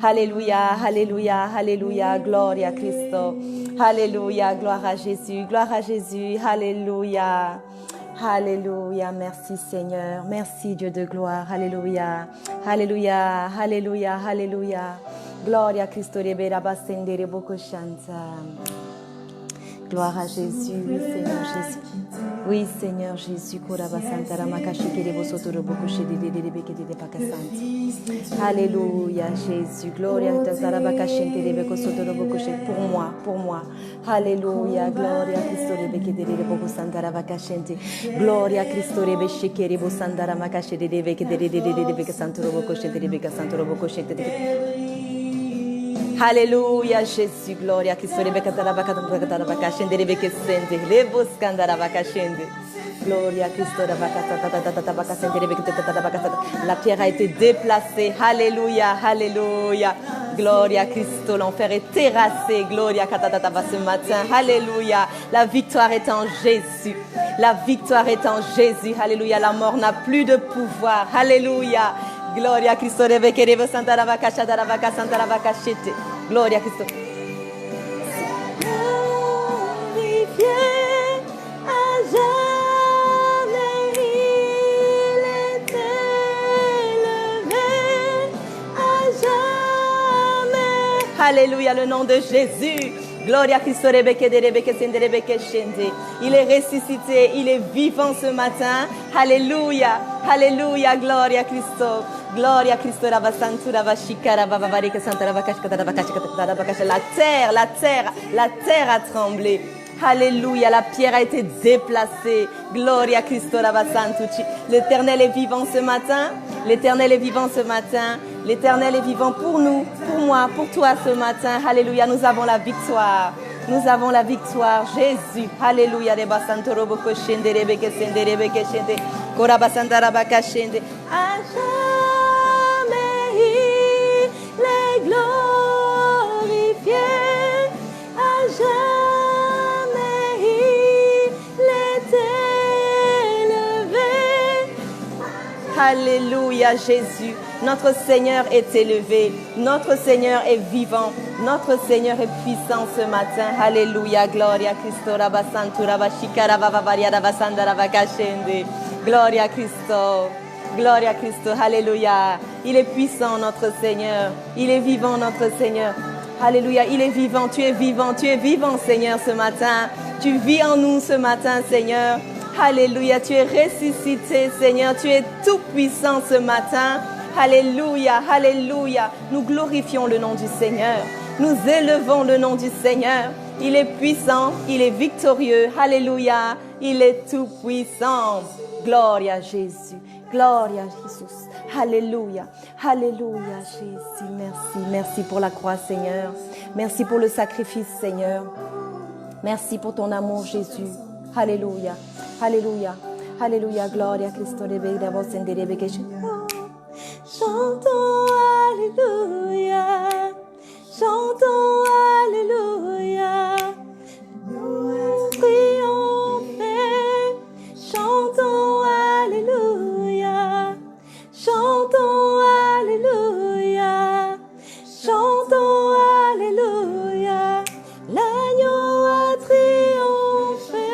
Alléluia, alléluia, alléluia, gloria Cristo. Alléluia, gloire à Jésus, alléluia. Alléluia, merci Seigneur, merci Dieu de gloire, alléluia, alléluia, alléluia, alléluia. Gloria Cristo, gloire à Jésus, oui Seigneur Jésus. Oui, Seigneur Jésus, alléluia, Jésus, gloria pour moi, alléluia, gloria Cristo, gloria Cristo, alléluia, Jésus, gloria Cristo, gloria Cristo, la pierre a été déplacée, alléluia, alléluia, gloria Cristo, l'enfer est terrassé, gloria ce matin, alléluia, la victoire est en Jésus, la victoire est en Jésus, alléluia, la mort n'a plus de pouvoir, alléluia, gloria Cristo, gloria Cristo. Alléluia, le nom de Jésus. Gloria Cristo, il est ressuscité, il est vivant ce matin. Alléluia, alléluia, gloria Cristo. Gloria Cristo, la terre a tremblé. Alléluia, la pierre a été déplacée. Gloria Cristo, l'Éternel est vivant ce matin. L'Éternel est vivant ce matin. L'Éternel est vivant pour nous, pour moi, pour toi ce matin. Alléluia, nous avons la victoire. Nous avons la victoire. Jésus. Alléluia. À jamais il est glorifié. À jamais il est élevé. Alléluia, Jésus. Notre Seigneur est élevé, notre Seigneur est vivant, notre Seigneur est puissant ce matin. Alléluia, gloria Cristo, gloria Cristo, gloria Cristo, alléluia. Il est puissant notre Seigneur, il est vivant notre Seigneur. Alléluia, il est vivant, tu es vivant Seigneur ce matin. Tu vis en nous ce matin Seigneur. Alléluia, tu es ressuscité Seigneur, tu es tout puissant ce matin. Alléluia, alléluia. Nous glorifions le nom du Seigneur. Nous élevons le nom du Seigneur. Il est puissant, il est victorieux. Alléluia, il est tout puissant. Gloria Jésus, gloria Jésus. Alléluia, alléluia Jésus. Merci, merci pour la croix Seigneur. Merci pour le sacrifice Seigneur. Merci pour ton amour Jésus. Alléluia, alléluia, alléluia. Gloria Cristo. Chantons Alléluia, chantons Alléluia, nous triompher, chantons Alléluia, chantons Alléluia, chantons Alléluia, l'agneau a triomphé,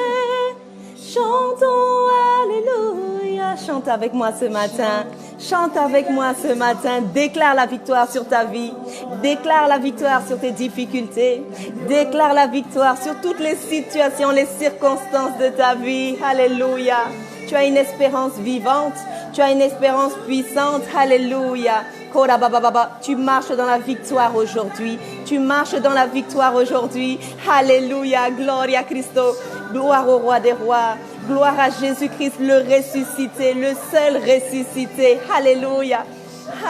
chantons Alléluia. Chante avec moi ce matin. Chante avec moi ce matin, déclare la victoire sur ta vie, déclare la victoire sur tes difficultés, déclare la victoire sur toutes les situations, les circonstances de ta vie. Alléluia. Tu as une espérance vivante, tu as une espérance puissante. Alléluia. Tu marches dans la victoire aujourd'hui. Tu marches dans la victoire aujourd'hui. Alléluia. Gloria Cristo. Gloire au roi des rois. Gloire à Jésus-Christ, le ressuscité, le seul ressuscité. Alléluia.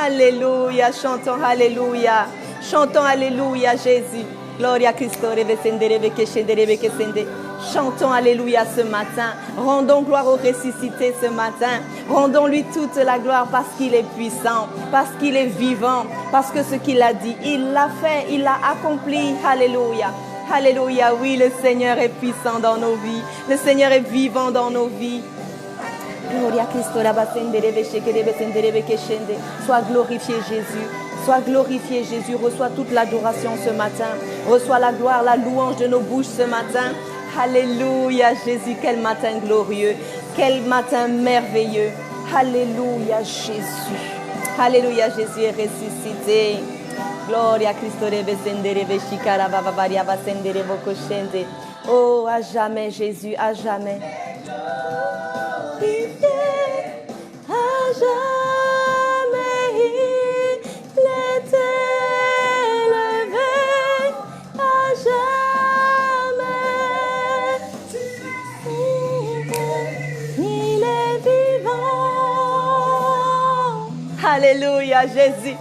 Alléluia. Chantons Alléluia. Chantons Alléluia, Jésus. Gloria Cristo. Chantons Alléluia ce matin. Rendons gloire au ressuscité ce matin. Rendons-lui toute la gloire parce qu'il est puissant, parce qu'il est vivant, parce que ce qu'il a dit, il l'a fait, il l'a accompli. Alléluia. Alléluia, oui, le Seigneur est puissant dans nos vies. Le Seigneur est vivant dans nos vies. Gloria Christo, la basenderebe shekerebe senderebe keshende. Sois glorifié Jésus. Sois glorifié Jésus. Reçois toute l'adoration ce matin. Reçois la gloire, la louange de nos bouches ce matin. Alléluia Jésus, quel matin glorieux. Quel matin merveilleux. Alléluia Jésus. Alléluia Jésus est ressuscité. Gloria Christo rebe senderebe shikara baba baria basenderebo koshende. Oh, à jamais Jésus, à jamais. À jamais il est élevé, à jamais il est vivant. Alléluia Jésus.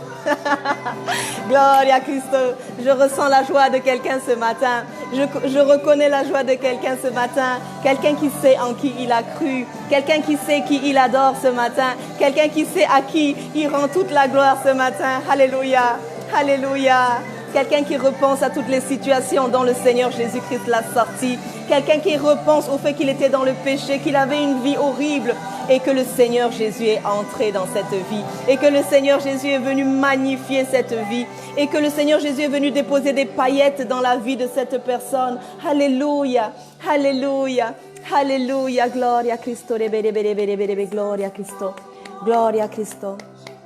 Gloria à Christ. Je ressens la joie de quelqu'un ce matin. Je reconnais la joie de quelqu'un ce matin. Quelqu'un qui sait en qui il a cru. Quelqu'un qui sait qui il adore ce matin. Quelqu'un qui sait à qui il rend toute la gloire ce matin. Alléluia. Alléluia. Quelqu'un qui repense à toutes les situations dont le Seigneur Jésus-Christ l'a sorti. Quelqu'un qui repense au fait qu'il était dans le péché, qu'il avait une vie horrible et que le Seigneur Jésus est entré dans cette vie et que le Seigneur Jésus est venu magnifier cette vie et que le Seigneur Jésus est venu déposer des paillettes dans la vie de cette personne. Alléluia, alléluia, alléluia, gloria a Cristo, gloria a Cristo, gloria a Cristo.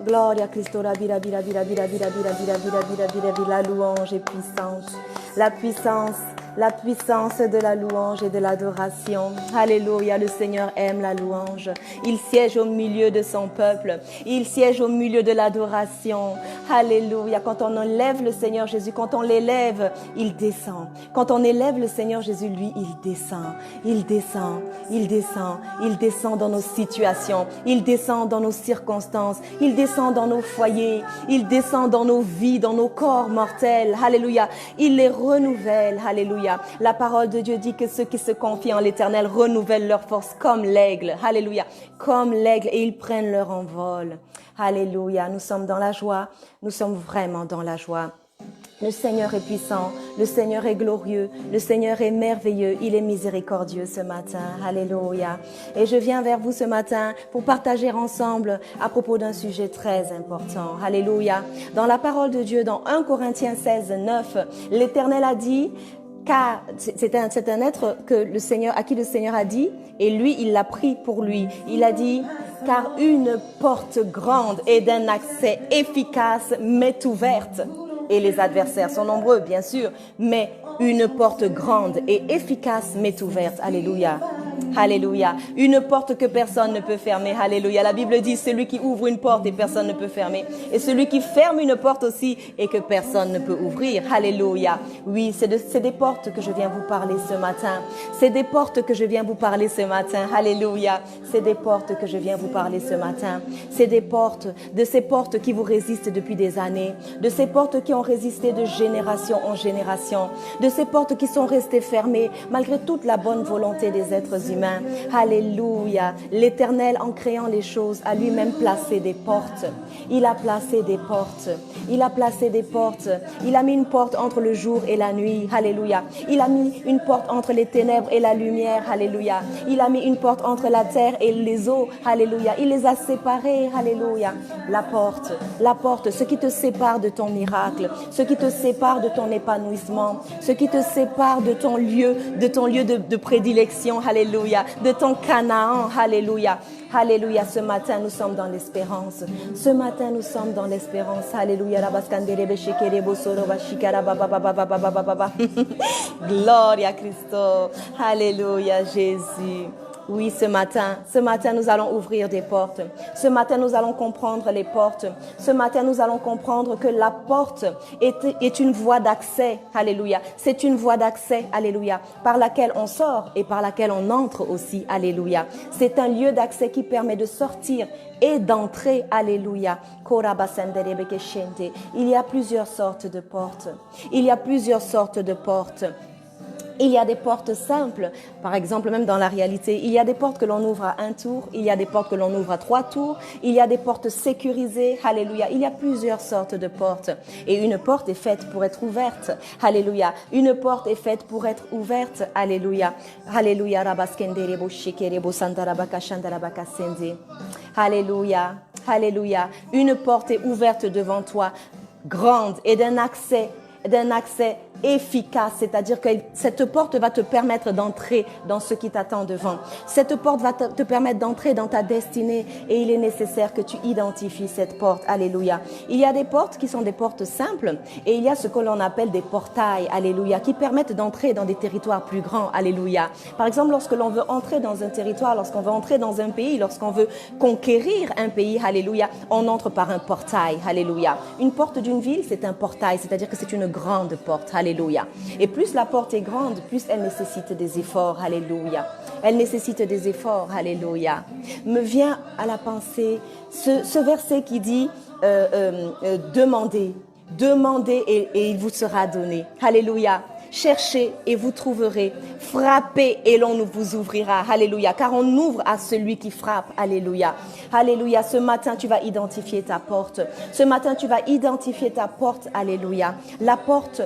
Gloria a Cristo, la louange est puissante. La puissance de la louange et de l'adoration. Alléluia, le Seigneur aime la louange. Il siège au milieu de son peuple. Il siège au milieu de l'adoration. Alléluia, quand on enlève le Seigneur Jésus, quand on l'élève, il descend. Quand on élève le Seigneur Jésus, lui, il descend. Il descend, il descend, il descend dans nos situations. Il descend dans nos circonstances. Il descend dans nos foyers. Il descend dans nos vies, dans nos corps mortels. Alléluia, il les renouvelle. Alléluia. La parole de Dieu dit que ceux qui se confient en l'Éternel renouvellent leur force comme l'aigle. Alléluia. Comme l'aigle et ils prennent leur envol. Alléluia. Nous sommes dans la joie. Nous sommes vraiment dans la joie. Le Seigneur est puissant, le Seigneur est glorieux, le Seigneur est merveilleux, il est miséricordieux ce matin. Alléluia. Et je viens vers vous ce matin pour partager ensemble à propos d'un sujet très important. Alléluia. Dans la parole de Dieu, dans 1 Corinthiens 16, 9, l'Éternel a dit, car c'est un être que le Seigneur, à qui le Seigneur a dit, et lui, il l'a pris pour lui. Il a dit, car une porte grande et d'un accès efficace m'est ouverte. Et les adversaires sont nombreux, bien sûr, mais une porte grande et efficace m'est ouverte. Alléluia. Alléluia. Une porte que personne ne peut fermer. Alléluia. La Bible dit, celui qui ouvre une porte et personne ne peut fermer. Et celui qui ferme une porte aussi et que personne ne peut ouvrir. Alléluia. Oui, c'est des portes que je viens vous parler ce matin. C'est des portes que je viens vous parler ce matin. Alléluia. C'est des portes que je viens vous parler ce matin. C'est des portes, de ces portes qui vous résistent depuis des années. De ces portes qui ont résisté de génération en génération. De ces portes qui sont restées fermées malgré toute la bonne volonté des êtres humains. Alléluia. L'Éternel, en créant les choses, a lui-même placé des portes. Il a placé des portes. Il a placé des portes. Il a mis une porte entre le jour et la nuit. Alléluia. Il a mis une porte entre les ténèbres et la lumière. Alléluia. Il a mis une porte entre la terre et les eaux. Alléluia. Il les a séparés. Alléluia. La porte, ce qui te sépare de ton miracle, ce qui te sépare de ton épanouissement, ce qui te sépare de ton lieu de prédilection. Alléluia. De ton Canaan. Alléluia. Alléluia. Ce matin, nous sommes dans l'espérance. Ce matin, nous sommes dans l'espérance. Alléluia. Gloria a Cristo. Alléluia, Jésus. Oui, ce matin, nous allons ouvrir des portes. Ce matin, nous allons comprendre les portes. Ce matin, nous allons comprendre que la porte est une voie d'accès. Alléluia. C'est une voie d'accès. Alléluia. Par laquelle on sort et par laquelle on entre aussi. Alléluia. C'est un lieu d'accès qui permet de sortir et d'entrer. Alléluia. Il y a plusieurs sortes de portes. Il y a plusieurs sortes de portes. Il y a des portes simples, par exemple même dans la réalité, il y a des portes que l'on ouvre à un tour, il y a des portes que l'on ouvre à 3 tours, il y a des portes sécurisées, alléluia. Il y a plusieurs sortes de portes et une porte est faite pour être ouverte, alléluia. Une porte est faite pour être ouverte, alléluia. Alléluia, rabaskenderebo shikerebo sandarabaka shandarabaka sende. Alléluia, alléluia. Une porte est ouverte devant toi, grande et d'un accès efficace, c'est-à-dire que cette porte va te permettre d'entrer dans ce qui t'attend devant. Cette porte va te permettre d'entrer dans ta destinée et il est nécessaire que tu identifies cette porte. Alléluia. Il y a des portes qui sont des portes simples et il y a ce que l'on appelle des portails, alléluia, qui permettent d'entrer dans des territoires plus grands, alléluia. Par exemple, lorsque l'on veut entrer dans un territoire, lorsqu'on veut entrer dans un pays, lorsqu'on veut conquérir un pays, alléluia, on entre par un portail, alléluia. Une porte d'une ville, c'est un portail, c'est-à-dire que c'est une grande porte, alléluia. Et plus la porte est grande, plus elle nécessite des efforts, alléluia. Elle nécessite des efforts, alléluia. Me vient à la pensée ce verset qui dit demandez et il vous sera donné, alléluia. Cherchez et vous trouverez. Frappez et l'on vous ouvrira. Alléluia. Car on ouvre à celui qui frappe. Alléluia. Alléluia. Ce matin, tu vas identifier ta porte. Ce matin, tu vas identifier ta porte. Alléluia. La porte,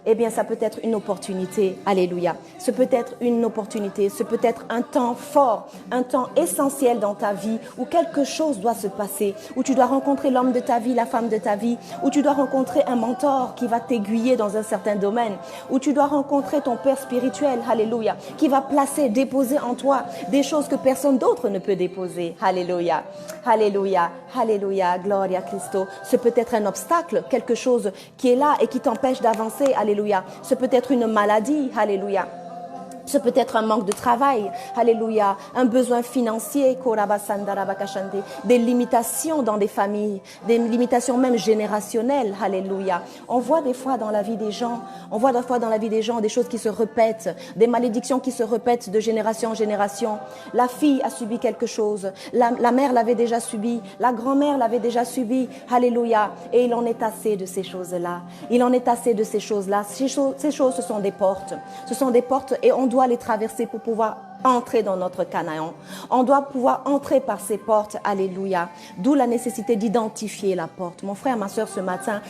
eh bien, ça peut être une opportunité. Alléluia. Ce peut être une opportunité. Ce peut être un temps fort, un temps essentiel dans ta vie où quelque chose doit se passer, où tu dois rencontrer l'homme de ta vie, la femme de ta vie, où tu dois rencontrer un mentor qui va t'aiguiller dans un certain domaine, où tu dois rencontrer ton Père spirituel, alléluia, qui va déposer en toi des choses que personne d'autre ne peut déposer, alléluia, alléluia, alléluia, gloria a Cristo. Ce peut être un obstacle, quelque chose qui est là et qui t'empêche d'avancer, alléluia. Ce peut être une maladie, alléluia. Ce peut être un manque de travail, alléluia, un besoin financier, des limitations dans des familles, des limitations même générationnelles, alléluia. On voit des fois dans la vie des gens, des choses qui se répètent, des malédictions qui se répètent de génération en génération. La fille a subi quelque chose, la mère l'avait déjà subi, la grand-mère l'avait déjà subi, alléluia. Et il en est assez de ces choses-là. Il en est assez de ces choses-là. Ces choses, ce sont des portes. Ce sont des portes et on doit les traverser pour pouvoir entrer dans notre Canaan. On doit pouvoir entrer par ces portes, alléluia. D'où la nécessité d'identifier la porte. Mon frère, ma soeur, ce matin,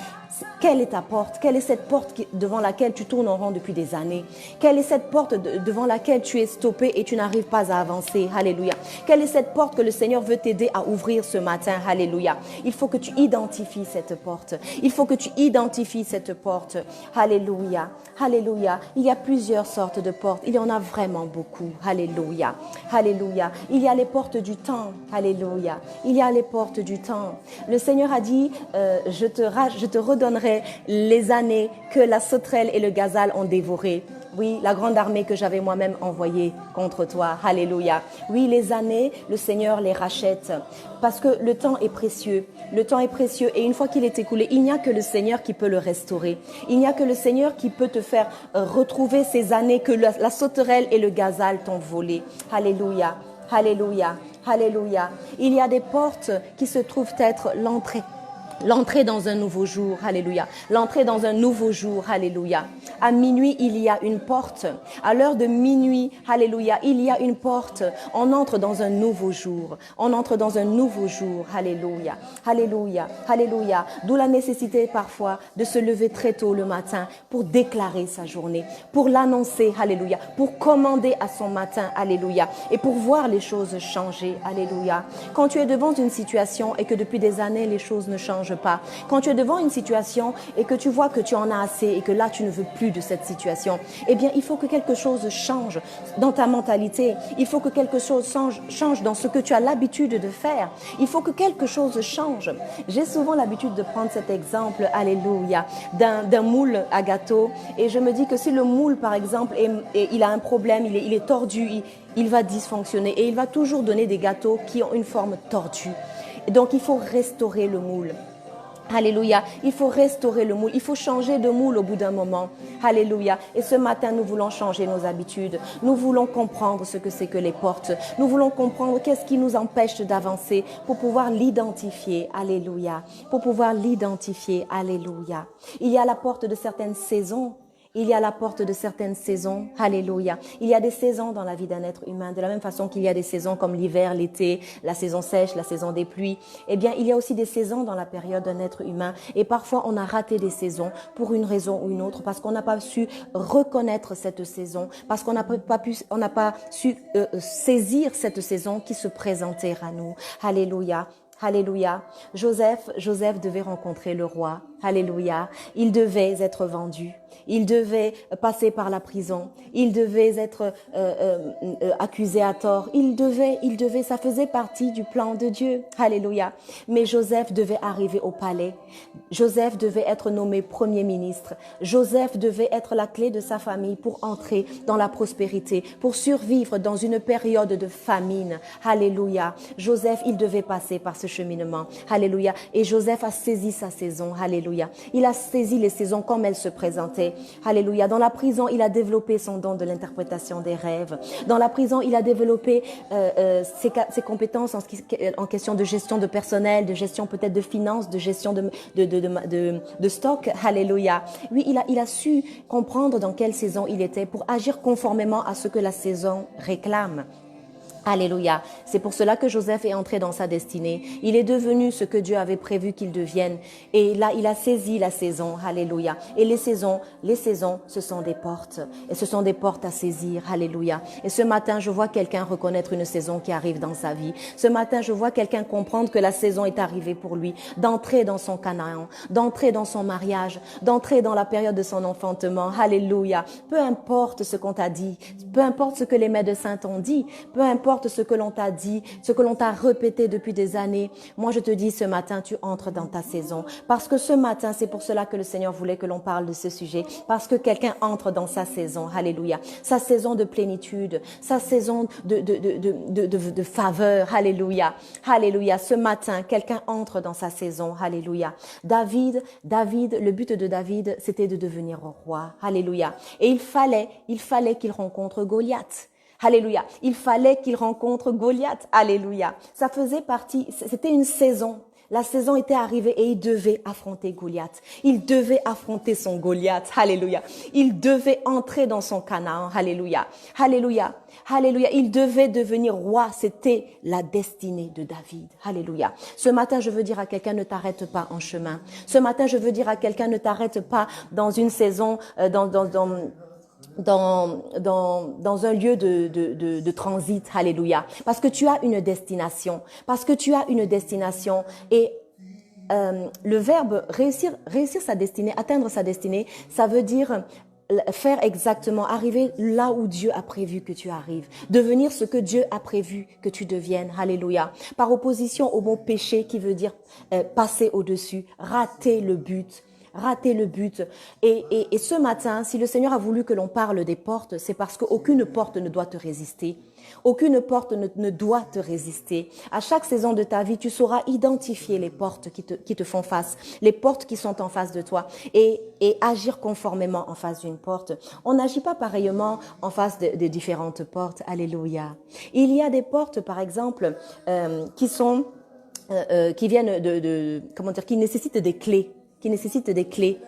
quelle est ta porte? Quelle est cette porte devant laquelle tu tournes en rond depuis des années? Quelle est cette porte devant laquelle tu es stoppé et tu n'arrives pas à avancer? Alléluia. Quelle est cette porte que le Seigneur veut t'aider à ouvrir ce matin? Alléluia. Il faut que tu identifies cette porte. Il faut que tu identifies cette porte. Alléluia. Alléluia. Il y a plusieurs sortes de portes. Il y en a vraiment beaucoup. Alléluia. Alléluia. Il y a les portes du temps. Alléluia. Il y a les portes du temps. Le Seigneur a dit, je te redonnerai les années que la sauterelle et le gazelle ont dévorées. Oui, la grande armée que j'avais moi-même envoyée contre toi. Alléluia. Oui, les années, le Seigneur les rachète. Parce que le temps est précieux. Le temps est précieux et une fois qu'il est écoulé, il n'y a que le Seigneur qui peut le restaurer. Il n'y a que le Seigneur qui peut te faire retrouver ces années que la sauterelle et le gazelle t'ont volées. Alléluia. Alléluia. Alléluia. Il y a des portes qui se trouvent être l'entrée dans un nouveau jour, alléluia. L'entrée dans un nouveau jour, alléluia. À minuit, il y a une porte. À l'heure de minuit, alléluia, il y a une porte. On entre dans un nouveau jour. On entre dans un nouveau jour, alléluia. Alléluia, alléluia. D'où la nécessité parfois de se lever très tôt le matin pour déclarer sa journée, pour l'annoncer, alléluia, pour commander à son matin, alléluia, et pour voir les choses changer, alléluia. Quand tu es devant une situation et que depuis des années, les choses ne changent pas. Quand tu es devant une situation et que tu vois que tu en as assez et que là tu ne veux plus de cette situation, eh bien il faut que quelque chose change dans ta mentalité. Il faut que quelque chose change dans ce que tu as l'habitude de faire. Il faut que quelque chose change. J'ai souvent l'habitude de prendre cet exemple, alléluia, d'un moule à gâteau et je me dis que si le moule par exemple il a un problème, il est tordu, il va dysfonctionner et il va toujours donner des gâteaux qui ont une forme tordue. Donc il faut restaurer le moule. Alléluia, il faut restaurer le moule, il faut changer de moule au bout d'un moment. Alléluia, et ce matin nous voulons changer nos habitudes, nous voulons comprendre ce que c'est que les portes, nous voulons comprendre qu'est-ce qui nous empêche d'avancer pour pouvoir l'identifier. Alléluia, pour pouvoir l'identifier. Alléluia. Il y a la porte de certaines saisons Il y a la porte de certaines saisons. Alléluia. Il y a des saisons dans la vie d'un être humain. De la même façon qu'il y a des saisons comme l'hiver, l'été, la saison sèche, la saison des pluies. Eh bien, il y a aussi des saisons dans la période d'un être humain. Et parfois, on a raté des saisons pour une raison ou une autre, parce qu'on n'a pas su reconnaître cette saison, parce qu'on n'a pas su saisir cette saison qui se présentait à nous. Alléluia. Alléluia. Joseph devait rencontrer le roi. Alléluia. Il devait être vendu. Il devait passer par la prison. Il devait être accusé à tort. Il devait, ça faisait partie du plan de Dieu. Alléluia. Mais Joseph devait arriver au palais. Joseph devait être nommé premier ministre. Joseph devait être la clé de sa famille pour entrer dans la prospérité, pour survivre dans une période de famine. Alléluia. Joseph, il devait passer par ce cheminement. Alléluia. Et Joseph a saisi sa saison. Alléluia. Il a saisi les saisons comme elles se présentaient. Alléluia. Dans la prison, il a développé son don de l'interprétation des rêves. Dans la prison, il a développé ses compétences en question de gestion de personnel, de gestion peut-être de finances, de gestion de stock. Alléluia. Oui, il a su comprendre dans quelle saison il était pour agir conformément à ce que la saison réclame. Alléluia. C'est pour cela que Joseph est entré dans sa destinée. Il est devenu ce que Dieu avait prévu qu'il devienne. Et là, il a saisi la saison. Alléluia. Et les saisons, ce sont des portes. Et ce sont des portes à saisir. Alléluia. Et ce matin, je vois quelqu'un reconnaître une saison qui arrive dans sa vie. Ce matin, je vois quelqu'un comprendre que la saison est arrivée pour lui. D'entrer dans son Canaan, d'entrer dans son mariage, d'entrer dans la période de son enfantement. Alléluia. Peu importe ce qu'on t'a dit, peu importe ce que les médecins t'ont dit, peu importe ce que l'on t'a dit, ce que l'on t'a répété depuis des années. Moi, je te dis ce matin, tu entres dans ta saison. Parce que ce matin, c'est pour cela que le Seigneur voulait que l'on parle de ce sujet. Parce que quelqu'un entre dans sa saison. Alléluia. Sa saison de plénitude, sa saison de faveur. Alléluia. Alléluia. Ce matin, quelqu'un entre dans sa saison. Alléluia. David, le but de David, c'était de devenir roi. Alléluia. Et il fallait qu'il rencontre Goliath. Alléluia. Il fallait qu'il rencontre Goliath. Alléluia. Ça faisait partie, c'était une saison. La saison était arrivée et il devait affronter Goliath. Il devait affronter son Goliath. Alléluia. Il devait entrer dans son Canaan. Alléluia. Alléluia. Alléluia. Il devait devenir roi. C'était la destinée de David. Alléluia. Ce matin, je veux dire à quelqu'un, ne t'arrête pas en chemin. Ce matin, je veux dire à quelqu'un, ne t'arrête pas dans une saison, dans un lieu de transit. Alléluia. Parce que tu as une destination. Parce que tu as une destination. Et le verbe réussir sa destinée, atteindre sa destinée, ça veut dire faire exactement, arriver là où Dieu a prévu que tu arrives, devenir ce que Dieu a prévu que tu deviennes. Alléluia. Par opposition au mot péché qui veut dire passer au-dessus, rater le but. Rater le but. Et ce matin, si le Seigneur a voulu que l'on parle des portes, c'est parce qu'aucune porte ne doit te résister. Aucune porte ne doit te résister. À chaque saison de ta vie, tu sauras identifier les portes qui te font face, les portes qui sont en face de toi et agir conformément en face d'une porte. On n'agit pas pareillement en face de différentes portes. Alléluia. Il y a des portes, par exemple, qui viennent qui nécessitent des clés.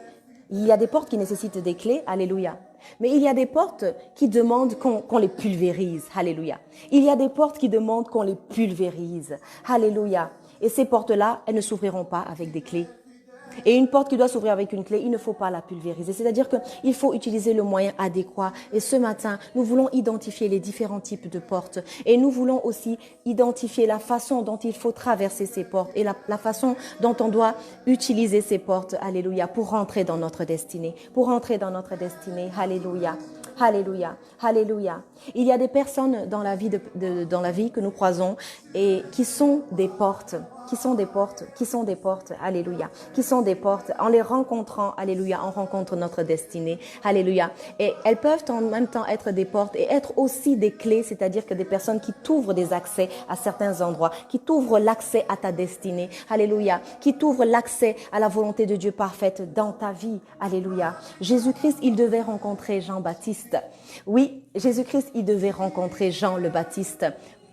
Il y a des portes qui nécessitent des clés, alléluia. Mais il y a des portes qui demandent qu'on les pulvérise, alléluia. Il y a des portes qui demandent qu'on les pulvérise, alléluia. Et ces portes-là, elles ne s'ouvriront pas avec des clés. Et une porte qui doit s'ouvrir avec une clé, il ne faut pas la pulvériser. C'est-à-dire qu'il faut utiliser le moyen adéquat. Et ce matin, nous voulons identifier les différents types de portes. Et nous voulons aussi identifier la façon dont il faut traverser ces portes et la façon dont on doit utiliser ces portes, alléluia, pour rentrer dans notre destinée. Pour rentrer dans notre destinée, alléluia. Alléluia, alléluia. Il y a des personnes dans la vie dans la vie que nous croisons et qui sont des portes, alléluia, qui sont des portes. En les rencontrant, alléluia, on rencontre notre destinée, alléluia. Et elles peuvent en même temps être des portes et être aussi des clés, c'est-à-dire que des personnes qui t'ouvrent des accès à certains endroits, qui t'ouvrent l'accès à ta destinée, alléluia, qui t'ouvrent l'accès à la volonté de Dieu parfaite dans ta vie, alléluia. Jésus-Christ, il devait rencontrer Jean-Baptiste. Oui, Jésus-Christ, il devait rencontrer Jean le Baptiste.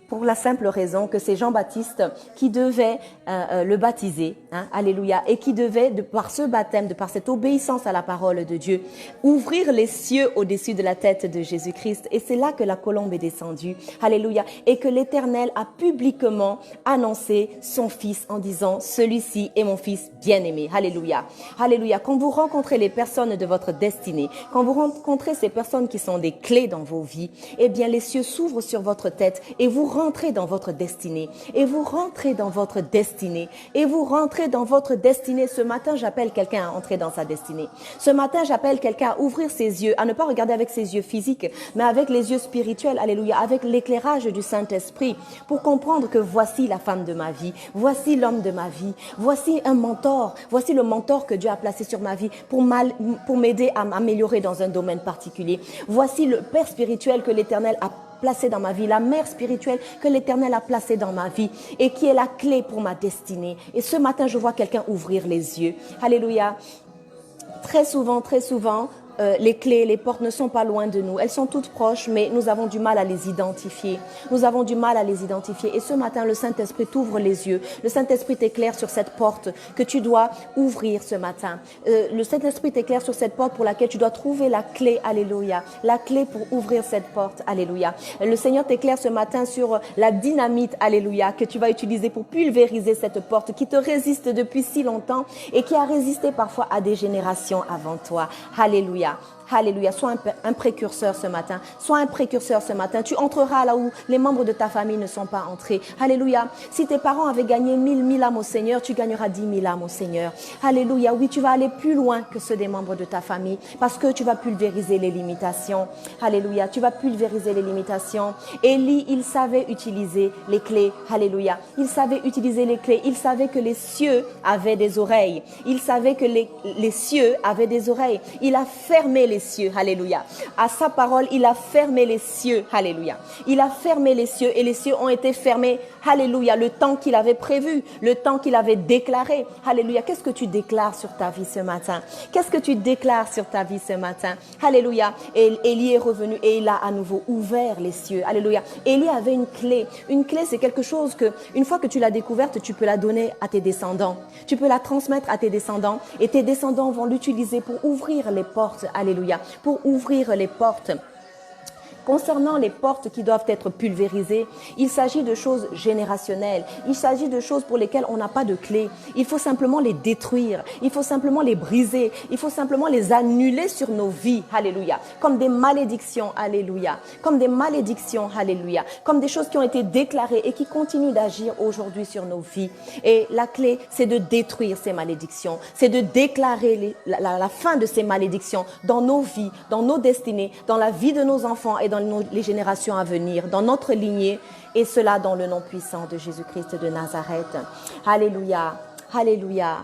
pour la simple raison que c'est Jean-Baptiste qui devait le baptiser, hein, alléluia, et qui devait, par ce baptême, par cette obéissance à la parole de Dieu, ouvrir les cieux au-dessus de la tête de Jésus-Christ. Et c'est là que la colombe est descendue, alléluia, et que l'Éternel a publiquement annoncé son Fils en disant, celui-ci est mon Fils bien-aimé, alléluia, alléluia. Quand vous rencontrez les personnes de votre destinée, quand vous rencontrez ces personnes qui sont des clés dans vos vies, eh bien les cieux s'ouvrent sur votre tête et vous rentrez dans votre destinée, et vous rentrez dans votre destinée, et vous rentrez dans votre destinée. Ce matin, j'appelle quelqu'un à entrer dans sa destinée. Ce matin, j'appelle quelqu'un à ouvrir ses yeux, à ne pas regarder avec ses yeux physiques, mais avec les yeux spirituels, alléluia, avec l'éclairage du Saint-Esprit, pour comprendre que voici la femme de ma vie, voici l'homme de ma vie, voici un mentor, voici le mentor que Dieu a placé sur ma vie pour m'aider à m'améliorer dans un domaine particulier. Voici le Père spirituel que l'Éternel a placé dans ma vie, la mère spirituelle que l'Éternel a placée dans ma vie et qui est la clé pour ma destinée. Et ce matin, je vois quelqu'un ouvrir les yeux. Alléluia. Très souvent, les clés, les portes ne sont pas loin de nous. Elles sont toutes proches, mais nous avons du mal à les identifier. Nous avons du mal à les identifier. Et ce matin, le Saint-Esprit t'ouvre les yeux. Le Saint-Esprit t'éclaire sur cette porte que tu dois ouvrir ce matin. Le Saint-Esprit t'éclaire sur cette porte pour laquelle tu dois trouver la clé. Alléluia. La clé pour ouvrir cette porte. Alléluia. Le Seigneur t'éclaire ce matin sur la dynamite. Alléluia. Que tu vas utiliser pour pulvériser cette porte qui te résiste depuis si longtemps et qui a résisté parfois à des générations avant toi. Alléluia. Alléluia, sois un précurseur ce matin. Sois un précurseur ce matin. Tu entreras là où les membres de ta famille ne sont pas entrés. Alléluia. Si tes parents avaient gagné 1000 âmes au Seigneur, tu gagneras 10 000 âmes au Seigneur. Alléluia. Oui, tu vas aller plus loin que ceux des membres de ta famille parce que tu vas pulvériser les limitations. Alléluia. Tu vas pulvériser les limitations. Élie, il savait utiliser les clés. Alléluia. Il savait utiliser les clés. Il savait que les cieux avaient des oreilles. Il savait que les cieux avaient des oreilles. Il a fermé les cieux, alléluia. À sa parole, il a fermé les cieux, alléluia. Il a fermé les cieux et les cieux ont été fermés, alléluia, le temps qu'il avait prévu, le temps qu'il avait déclaré, alléluia. Qu'est-ce que tu déclares sur ta vie ce matin? Qu'est-ce que tu déclares sur ta vie ce matin? Alléluia. Et Élie est revenu et il a à nouveau ouvert les cieux, alléluia. Élie avait une clé. Une clé, c'est quelque chose que, une fois que tu l'as découverte, tu peux la donner à tes descendants. Tu peux la transmettre à tes descendants et tes descendants vont l'utiliser pour ouvrir les portes, alléluia, pour ouvrir les portes. Concernant les portes qui doivent être pulvérisées, il s'agit de choses générationnelles. Il s'agit de choses pour lesquelles on n'a pas de clé. Il faut simplement les détruire. Il faut simplement les briser. Il faut simplement les annuler sur nos vies. Alléluia. Comme des malédictions. Alléluia. Comme des malédictions. Alléluia. Comme des choses qui ont été déclarées et qui continuent d'agir aujourd'hui sur nos vies. Et la clé, c'est de détruire ces malédictions. C'est de déclarer la fin de ces malédictions dans nos vies, dans nos destinées, dans la vie de nos enfants et dans les générations à venir, dans notre lignée, et cela dans le nom puissant de Jésus-Christ de Nazareth. Alléluia. Alléluia.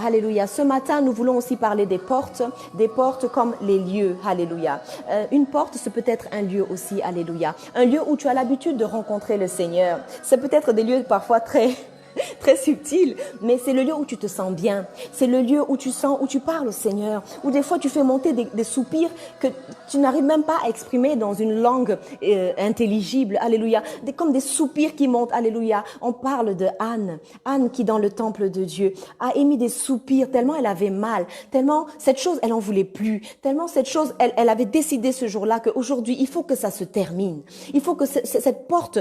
Alléluia. Ce matin, nous voulons aussi parler des portes comme les lieux. Alléluia. Une porte, c'est peut-être un lieu aussi. Alléluia. Un lieu où tu as l'habitude de rencontrer le Seigneur. C'est peut-être des lieux parfois très subtil, mais c'est le lieu où tu te sens bien. C'est le lieu où tu parles au Seigneur, où des fois tu fais monter des soupirs que tu n'arrives même pas à exprimer dans une langue intelligible. Alléluia. Comme des soupirs qui montent. Alléluia. On parle de Anne. Anne qui dans le temple de Dieu a émis des soupirs tellement elle avait mal, tellement cette chose elle en voulait plus, tellement cette chose elle avait décidé ce jour-là qu'aujourd'hui il faut que ça se termine. Il faut que cette porte,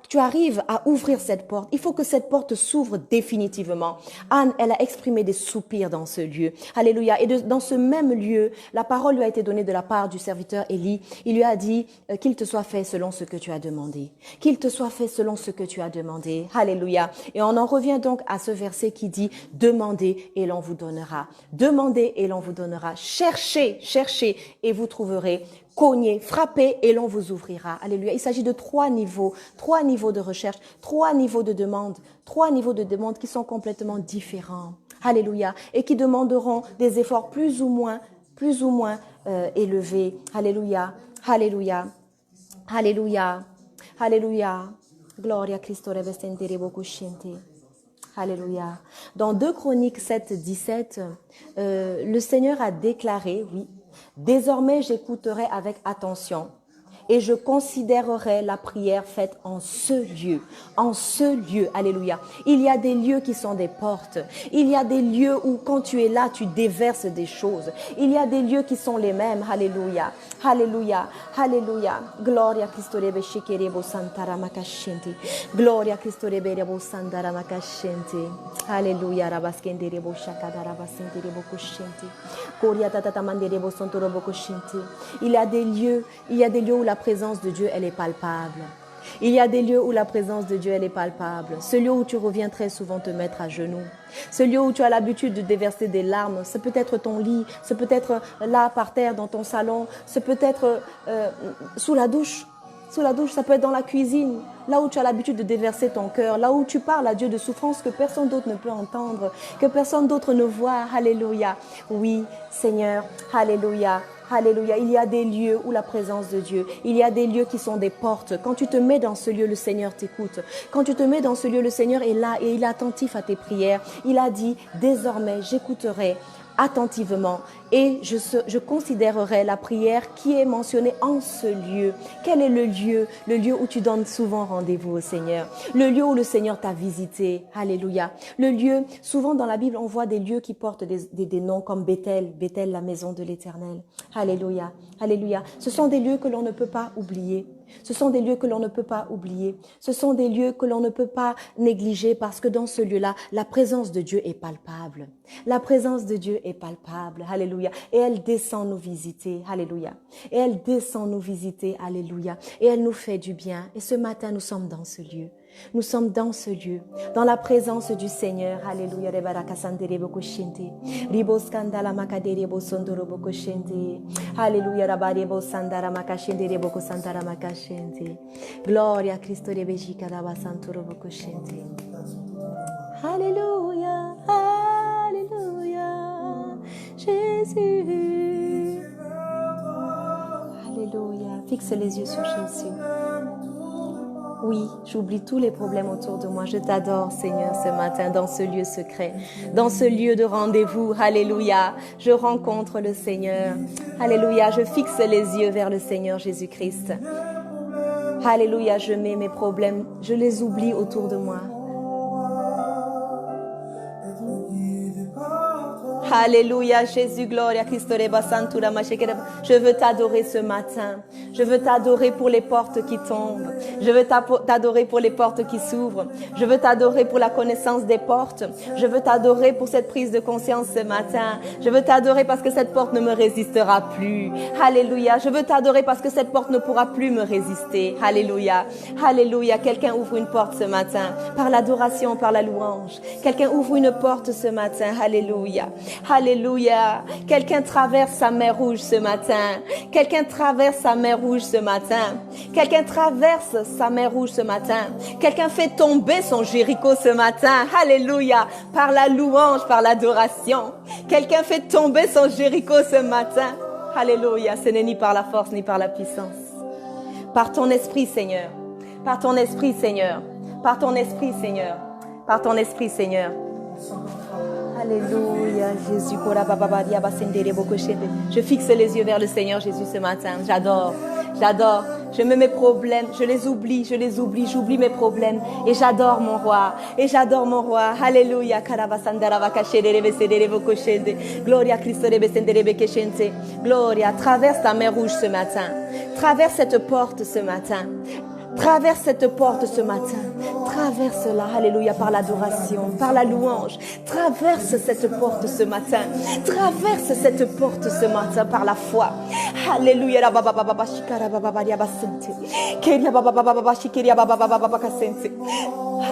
tu arrives à ouvrir cette porte. Il faut que cette porte s'ouvre définitivement. Anne, elle a exprimé des soupirs dans ce lieu. Alléluia. Et dans ce même lieu, la parole lui a été donnée de la part du serviteur Élie. Il lui a dit qu'il te soit fait selon ce que tu as demandé. Qu'il te soit fait selon ce que tu as demandé. Alléluia. Et on en revient donc à ce verset qui dit « Demandez et l'on vous donnera. Demandez et l'on vous donnera. Cherchez, cherchez et vous trouverez. Cognez, frappez et l'on vous ouvrira. » Alléluia. Il s'agit de trois niveaux de recherche, trois niveaux de demande qui sont complètement différents. Alléluia. Et qui demanderont des efforts plus ou moins élevés. Alléluia. Alléluia. Alléluia. Alléluia. Gloria a Cristo revestendere bocuscente. Alléluia. Dans 2 Chroniques 7, 17, le Seigneur a déclaré, oui, « Désormais j'écouterai avec attention et je considérerai la prière faite en ce lieu. En ce lieu, alléluia. Il y a des lieux qui sont des portes. Il y a des lieux où quand tu es là, tu déverses des choses. Il y a des lieux qui sont les mêmes, alléluia. Alléluia, alléluia. Gloria a Cristo rebe shikerebo santara makashente. Gloria a Cristo rebe rebo sandara makashente. Alléluia, rabaskenderebo shakadara basenderebo koshente. Koria tatata manderebo sontorobo koshente. Il y a des lieux où la présence de Dieu, elle est palpable. Il y a des lieux où la présence de Dieu, elle est palpable. Ce lieu où tu reviens très souvent te mettre à genoux. Ce lieu où tu as l'habitude de déverser des larmes. C'est peut-être ton lit, c'est peut-être là par terre dans ton salon, c'est peut-être sous la douche. Sous la douche, ça peut être dans la cuisine, là où tu as l'habitude de déverser ton cœur, là où tu parles à Dieu de souffrances que personne d'autre ne peut entendre, que personne d'autre ne voit. Alléluia. Oui, Seigneur, alléluia. Alléluia, il y a des lieux où la présence de Dieu, il y a des lieux qui sont des portes. Quand tu te mets dans ce lieu, le Seigneur t'écoute. Quand tu te mets dans ce lieu, le Seigneur est là et il est attentif à tes prières. Il a dit, désormais, j'écouterai attentivement et je considérerai la prière qui est mentionnée en ce lieu. Quel est le lieu? Le lieu où tu donnes souvent rendez-vous au Seigneur. Le lieu où le Seigneur t'a visité. Alléluia. Le lieu, souvent dans la Bible, on voit des lieux qui portent des noms comme Bethel, Bethel, la maison de l'Éternel. Alléluia. Alléluia. Ce sont des lieux que l'on ne peut pas oublier. Ce sont des lieux que l'on ne peut pas oublier. Ce sont des lieux que l'on ne peut pas négliger parce que dans ce lieu-là, la présence de Dieu est palpable. La présence de Dieu est palpable. Alléluia. Et elle descend nous visiter. Alléluia. Et elle descend nous visiter. Alléluia. Et elle nous fait du bien. Et ce matin, nous sommes dans ce lieu. Nous sommes dans ce lieu, dans la présence du Seigneur. Alléluia. Alléluia. Gloria a Cristo. Alléluia. Alléluia. Jésus. Alléluia. Fixe les yeux sur Jésus. Oui, j'oublie tous les problèmes autour de moi. Je t'adore, Seigneur, ce matin, dans ce lieu secret, dans ce lieu de rendez-vous. Alléluia. Je rencontre le Seigneur. Alléluia. Je fixe les yeux vers le Seigneur Jésus-Christ. Alléluia. Je mets mes problèmes, je les oublie autour de moi. Alléluia, Jésus, gloria, Christo, reba, santura, machekere. Je veux t'adorer ce matin. Je veux t'adorer pour les portes qui tombent. Je veux t'adorer pour les portes qui s'ouvrent. Je veux t'adorer pour la connaissance des portes. Je veux t'adorer pour cette prise de conscience ce matin. Je veux t'adorer parce que cette porte ne me résistera plus. Alléluia. Je veux t'adorer parce que cette porte ne pourra plus me résister. Alléluia. Alléluia. Quelqu'un ouvre une porte ce matin par l'adoration, par la louange. Quelqu'un ouvre une porte ce matin. Alléluia. Alléluia. Quelqu'un traverse sa mer rouge ce matin. Quelqu'un traverse sa mer rouge ce matin. Quelqu'un traverse sa mer rouge ce matin. Quelqu'un fait tomber son Jéricho ce matin. Alléluia. Par la louange, par l'adoration. Quelqu'un fait tomber son Jéricho ce matin. Alléluia. Ce n'est ni par la force ni par la puissance. Par ton esprit, Seigneur. Par ton esprit, Seigneur. Par ton esprit, Seigneur. Par ton esprit, Seigneur. Alléluia, Jésus. Je fixe les yeux vers le Seigneur Jésus ce matin. J'adore. Je mets mes problèmes, je les oublie, j'oublie mes problèmes. Et j'adore mon roi. Alléluia. Gloria a Cristo. Gloria. Traverse ta mer rouge ce matin. Traverse cette porte ce matin. Traverse cette porte ce matin. Traverse-la, alléluia, par l'adoration, par la louange. Traverse cette porte ce matin. Traverse cette porte ce matin par la foi. Alléluia.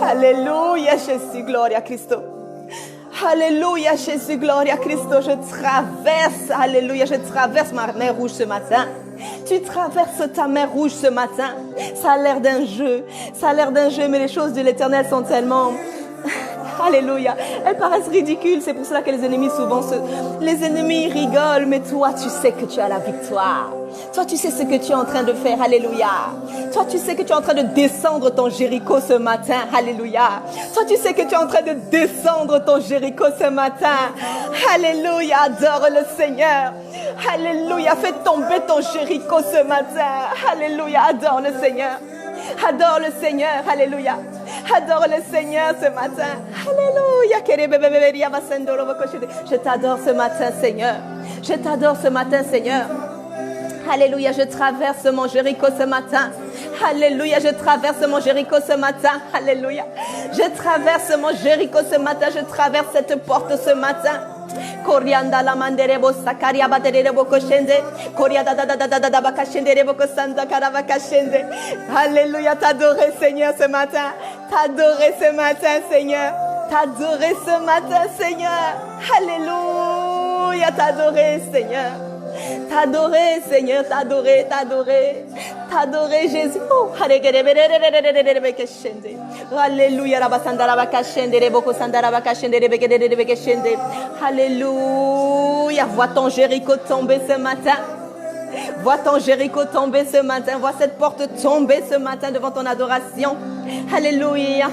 Alléluia, Jésus, gloria a Cristo. Alléluia, Jésus, gloria a Cristo. Je traverse ma mer rouge ce matin. Tu traverses ta mer rouge ce matin. Ça a l'air d'un jeu, mais les choses de l'Éternel sont tellement... Alléluia. Elles paraissent ridicules, c'est pour cela que les ennemis les ennemis rigolent, mais toi tu sais que tu as la victoire. Toi tu sais ce que tu es en train de faire. Alléluia. Toi tu sais que tu es en train de descendre ton Jéricho ce matin. Alléluia. Toi tu sais que tu es en train de descendre ton Jéricho ce matin. Alléluia. Adore le Seigneur. Alléluia. Fais tomber ton Jéricho ce matin. Alléluia. Adore le Seigneur. Adore le Seigneur. Alléluia. Adore le Seigneur ce matin. Alléluia. Je t'adore ce matin, Seigneur. Je t'adore ce matin, Seigneur. Alléluia, je traverse mon Jéricho ce matin. Alléluia, je traverse mon Jéricho ce matin. Alléluia. Je traverse mon Jéricho ce matin. Je traverse cette porte ce matin. Corianda la manderebo sakaria baterebo koshende. Coriada da da da da da bakashende rebo kosanda karavakashende. Alléluia, t'adorer Seigneur ce matin. T'adorer ce matin Seigneur. T'adorer ce matin Seigneur. Alléluia, t'adorer Seigneur. T'adorer, Seigneur, t'adorer, t'adorer, t'adorer, Jésus. Oh, alléluia, alléluia. Vois ton Jéricho tomber ce matin. Vois ton Jéricho tomber ce matin. Vois cette porte tomber ce matin devant ton adoration. Alléluia.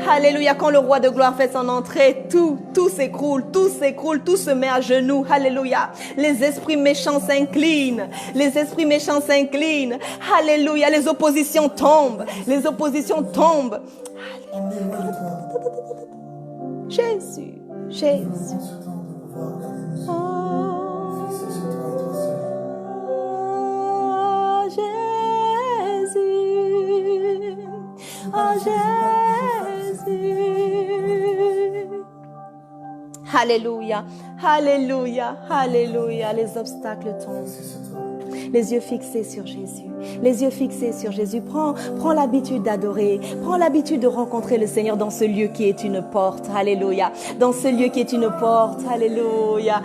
Alléluia, quand le roi de gloire fait son entrée, tout s'écroule, tout s'écroule, tout se met à genoux. Alléluia. Les esprits méchants s'inclinent. Les esprits méchants s'inclinent. Alléluia. Les oppositions tombent. Les oppositions tombent. Alléluia. Jésus, Jésus. Oh, Jésus. Oh, Jésus. Alléluia, alléluia, alléluia. Les obstacles tombent. Les yeux fixés sur Jésus. Les yeux fixés sur Jésus. Prends l'habitude d'adorer. Prends l'habitude de rencontrer le Seigneur dans ce lieu qui est une porte. Alléluia. Dans ce lieu qui est une porte. Alléluia.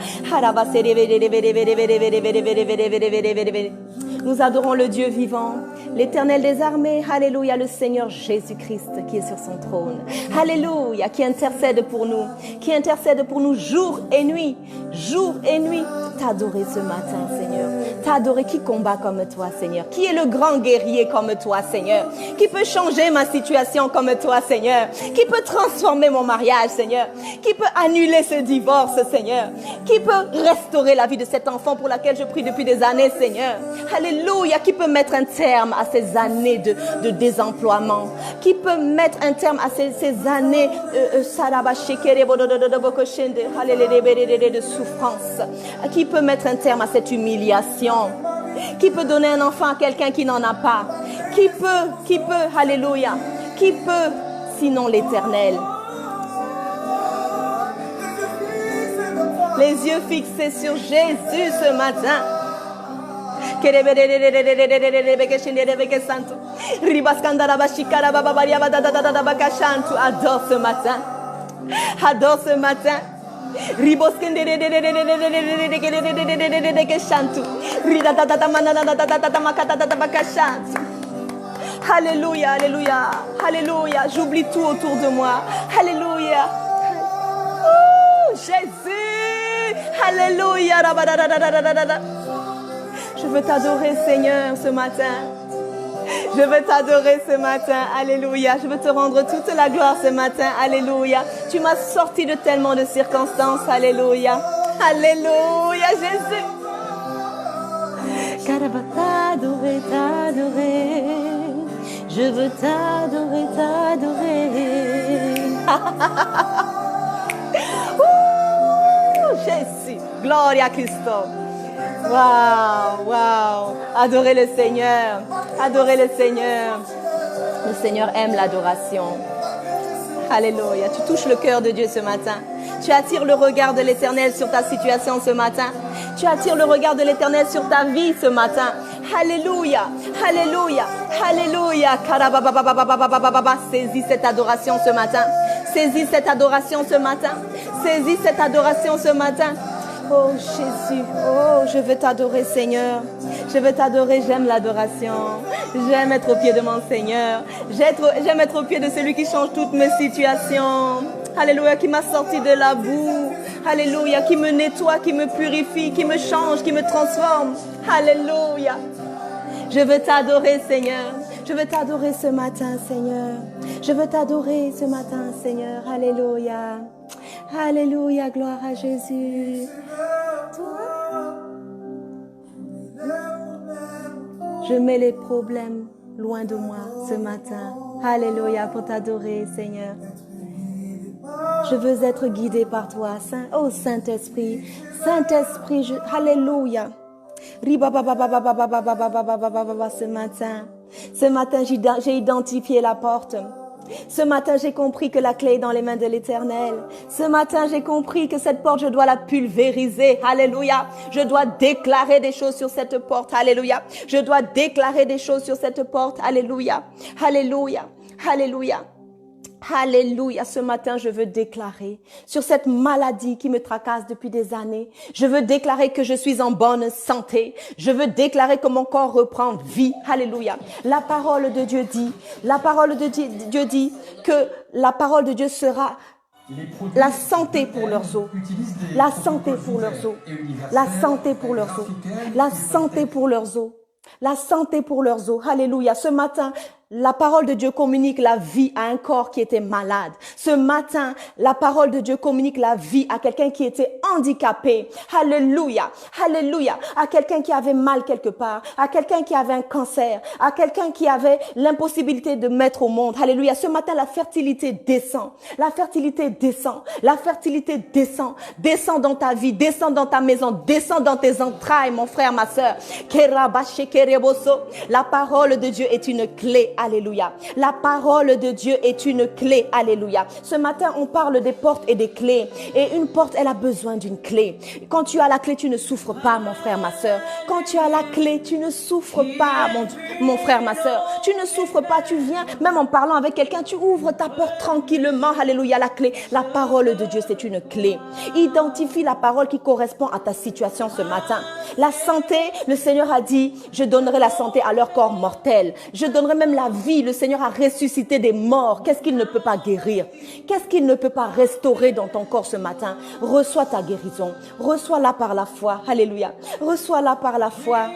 Nous adorons le Dieu vivant, l'Éternel des armées. Alléluia, le Seigneur Jésus-Christ qui est sur son trône. Alléluia, qui intercède pour nous. Qui intercède pour nous jour et nuit. Jour et nuit. T'adorer ce matin, Seigneur. T'adorer. Qui combat comme toi, Seigneur? Qui est le grand guerrier comme toi, Seigneur? Qui peut changer ma situation comme toi, Seigneur? Qui peut transformer mon mariage, Seigneur? Qui peut annuler ce divorce, Seigneur? Qui peut restaurer la vie de cet enfant pour laquelle je prie depuis des années, Seigneur? Alléluia. Qui peut mettre un terme à ces années de désemploiement? Qui peut mettre un terme à ces années de souffrance? Qui peut mettre un terme à cette humiliation? Qui peut donner un enfant à quelqu'un qui n'en a pas? Qui peut, alléluia, qui peut, sinon l'Éternel? Les yeux fixés sur Jésus ce matin. Adore ce matin. Adore ce matin. Alléluia, alléluia, alléluia. J'oublie tout autour de moi. Alléluia. Oh, Jésus. Alléluia. Je veux t'adorer, Seigneur, ce matin. Je veux t'adorer ce matin. Alléluia. Je veux te rendre toute la gloire ce matin. Alléluia. Tu m'as sorti de tellement de circonstances. Alléluia. Alléluia, Jésus. Car je veux t'adorer, t'adorer. Je veux t'adorer, t'adorer. Jésus. Gloria a Cristo. Waouh, waouh. Adorez le Seigneur. Adorez le Seigneur. Le Seigneur aime l'adoration. Alléluia. Tu touches le cœur de Dieu ce matin. Tu attires le regard de l'Éternel sur ta situation ce matin. Tu attires le regard de l'Éternel sur ta vie ce matin. Alléluia. Alléluia. Alléluia. Saisis cette adoration ce matin. Saisis cette adoration ce matin. Saisis cette adoration ce matin. Oh Jésus, oh je veux t'adorer Seigneur, je veux t'adorer, j'aime l'adoration, j'aime être au pied de mon Seigneur, j'aime être au pied de celui qui change toutes mes situations, alléluia, qui m'a sorti de la boue, alléluia, qui me nettoie, qui me purifie, qui me change, qui me transforme, alléluia. Je veux t'adorer Seigneur, je veux t'adorer ce matin Seigneur, je veux t'adorer ce matin Seigneur, alléluia. Alléluia, gloire à Jésus. Je mets les problèmes loin de moi ce matin. Alléluia, pour t'adorer, Seigneur. Je veux être guidé par toi, Saint. Oh, Saint-Esprit. Saint-Esprit, Alléluia. Ce matin, j'ai identifié la porte. Ce matin, j'ai compris que la clé est dans les mains de l'Éternel. Ce matin, j'ai compris que cette porte, je dois la pulvériser. Alléluia. Je dois déclarer des choses sur cette porte. Alléluia. Je dois déclarer des choses sur cette porte. Alléluia. Alléluia. Alléluia. Alléluia, ce matin je veux déclarer sur cette maladie qui me tracasse depuis des années. Je veux déclarer que je suis en bonne santé. Je veux déclarer que mon corps reprend vie. Alléluia. La parole de Dieu dit que la parole de Dieu sera la santé pour leurs os. La santé pour leurs os. La santé pour leurs os. La santé pour leurs os. La santé pour leurs os. Alléluia. Ce matin, la parole de Dieu communique la vie à un corps qui était malade. Ce matin, la parole de Dieu communique la vie à quelqu'un qui était handicapé. Alléluia. Alléluia. À quelqu'un qui avait mal quelque part. À quelqu'un qui avait un cancer. À quelqu'un qui avait l'impossibilité de mettre au monde. Alléluia. Ce matin, la fertilité descend. La fertilité descend. La fertilité descend. Descend dans ta vie. Descend dans ta maison. Descend dans tes entrailles, mon frère, ma sœur. La parole de Dieu est une clé. Alléluia. La parole de Dieu est une clé. Alléluia. Ce matin, on parle des portes et des clés. Et une porte, elle a besoin d'une clé. Quand tu as la clé, tu ne souffres pas, mon frère, ma sœur. Quand tu as la clé, tu ne souffres pas, mon frère, ma sœur. Tu ne souffres pas. Tu viens, même en parlant avec quelqu'un, tu ouvres ta porte tranquillement. Alléluia. La clé. La parole de Dieu, c'est une clé. Identifie la parole qui correspond à ta situation ce matin. La santé, le Seigneur a dit, je donnerai la santé à leur corps mortel. Je donnerai même la vie. Le Seigneur a ressuscité des morts. Qu'est-ce qu'il ne peut pas guérir? Qu'est-ce qu'il ne peut pas restaurer dans ton corps ce matin? Reçois ta guérison. Reçois-la par la foi. Alléluia. Reçois-la par la foi.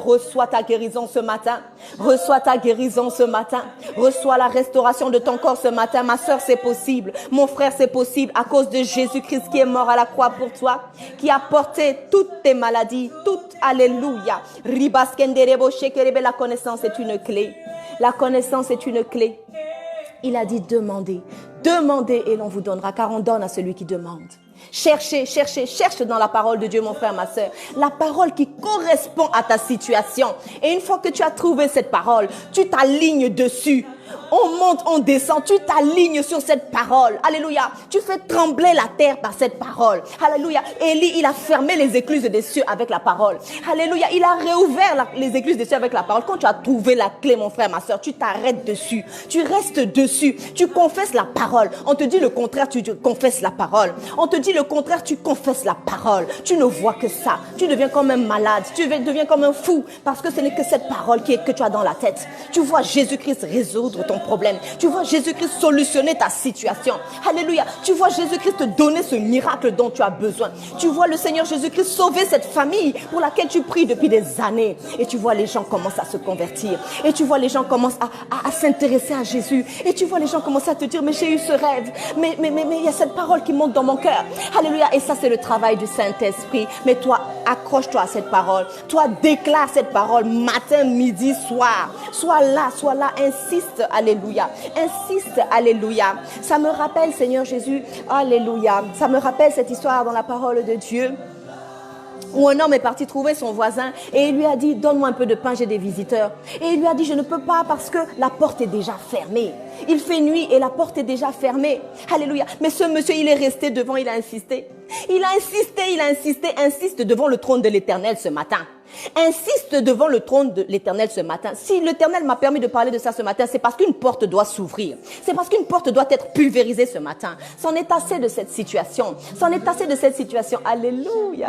Reçois ta guérison ce matin. Reçois ta guérison ce matin. Reçois la restauration de ton corps ce matin. Ma soeur, c'est possible. Mon frère, c'est possible à cause de Jésus-Christ qui est mort à la croix pour toi, qui a porté toutes tes maladies, toutes. Alléluia. La connaissance est une clé. La connaissance est une clé. Il a dit demandez. Demandez et l'on vous donnera, car on donne à celui qui demande. Cherchez, cherchez, cherche dans la parole de Dieu, mon frère, ma sœur. La parole qui correspond à ta situation. Et une fois que tu as trouvé cette parole, tu t'alignes dessus. On monte, on descend, tu t'alignes sur cette parole. Alléluia. Tu fais trembler la terre par cette parole. Alléluia. Élie, il a fermé les écluses des cieux avec la parole. Alléluia. Il a réouvert les écluses des cieux avec la parole. Quand tu as trouvé la clé, mon frère, ma soeur, tu t'arrêtes dessus. Tu restes dessus. Tu confesses la parole. On te dit le contraire, tu confesses la parole. On te dit le contraire, tu confesses la parole. Tu ne vois que ça. Tu deviens comme un malade. Tu deviens comme un fou. Parce que ce n'est que cette parole que tu as dans la tête. Tu vois Jésus-Christ résoudre ton problème. Tu vois Jésus-Christ solutionner ta situation. Alléluia. Tu vois Jésus-Christ te donner ce miracle dont tu as besoin. Tu vois le Seigneur Jésus-Christ sauver cette famille pour laquelle tu pries depuis des années. Et tu vois les gens commencent à se convertir. Et tu vois les gens commencent à s'intéresser à Jésus. Et tu vois les gens commencer à te dire, mais j'ai eu ce rêve. Mais il y a cette parole qui monte dans mon cœur. Alléluia. Et ça, c'est le travail du Saint-Esprit. Mais toi, accroche-toi à cette parole. Toi, déclare cette parole matin, midi, soir. Sois là, insiste. Alléluia. Insiste, alléluia. Ça me rappelle, Seigneur Jésus, alléluia. Ça me rappelle cette histoire dans la parole de Dieu, où un homme est parti trouver son voisin et il lui a dit, donne-moi un peu de pain, j'ai des visiteurs. Et il lui a dit, je ne peux pas parce que la porte est déjà fermée. Il fait nuit et la porte est déjà fermée. Alléluia. Mais ce monsieur, il est resté devant, il a insisté. Insiste devant le trône de l'Éternel ce matin. Insiste devant le trône de l'Éternel ce matin. Si l'Éternel m'a permis de parler de ça ce matin, c'est parce qu'une porte doit s'ouvrir. C'est parce qu'une porte doit être pulvérisée ce matin. C'en est assez de cette situation. Alléluia.